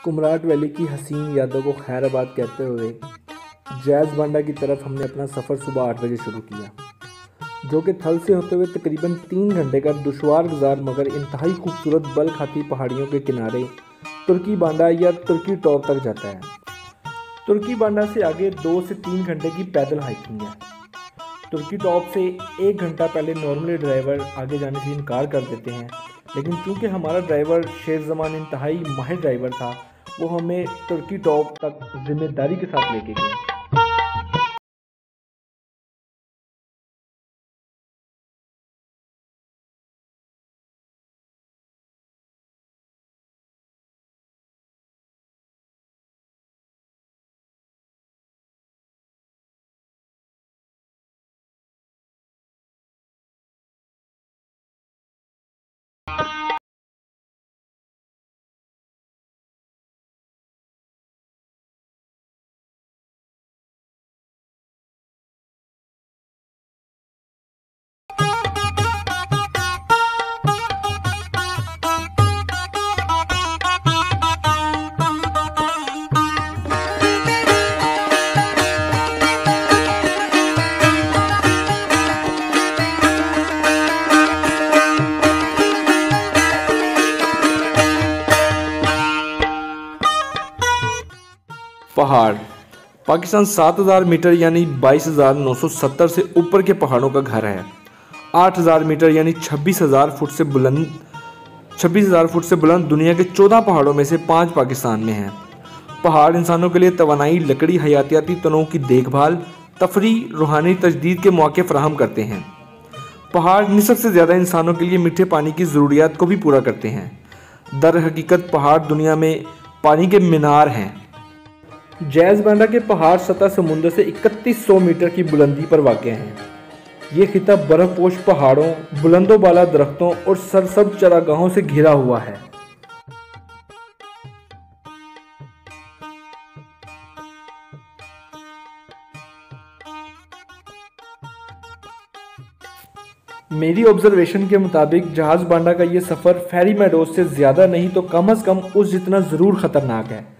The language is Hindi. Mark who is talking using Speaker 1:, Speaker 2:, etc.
Speaker 1: कुमराट वैली की हसीन यादों को खैराबाद कहते हुए जैज़ बांडा की तरफ हमने अपना सफ़र सुबह 8 बजे शुरू किया, जो कि थल से होते हुए तकरीबन 3 घंटे का दुशवार गुजार मगर इंतहाई खूबसूरत बल खाती पहाड़ियों के किनारे तुर्की बांडा या तुर्की टॉप तक जाता है। तुर्की बांडा से आगे 2 से 3 घंटे की पैदल हाइकिंग है। तुर्की टॉप से 1 घंटा पहले नॉर्मली ड्राइवर आगे जाने से इनकार कर देते हैं, लेकिन चूँकि हमारा ड्राइवर शेर ज़मान इंतहाई माहिर ड्राइवर था, वो हमें तुर्की टॉप तक जिम्मेदारी के साथ लेके गए। पहाड़ पाकिस्तान 7000 मीटर यानी 22,970 से ऊपर के पहाड़ों का घर है। 8000 मीटर यानी 26,000 फुट से बुलंद दुनिया के 14 पहाड़ों में से 5 पाकिस्तान में हैं। पहाड़ इंसानों के लिए तवानाई, लकड़ी, हयातियाती तनों की देखभाल, तफरीह, रूहानी तजदीद के मौके फराहम करते हैं। पहाड़ निस्फ से ज़्यादा इंसानों के लिए मीठे पानी की ज़रूरियात को भी पूरा करते हैं। दर हकीकत पहाड़ दुनिया में पानी के मीनार हैं। जैज़ बांडा के पहाड़ सतह समुद्र से 3100 मीटर की बुलंदी पर वाक़ हैं। ये खिता बर्फपोश पहाड़ों, बुलंदो बाला दरख्तों और सरसब्ज़ चरागाहों से घिरा हुआ है। मेरी ऑब्जर्वेशन के मुताबिक जहाज़ बांडा का ये सफ़र फेरी मेडोज से ज़्यादा नहीं तो कम अज़ कम उस जितना ज़रूर ख़तरनाक है।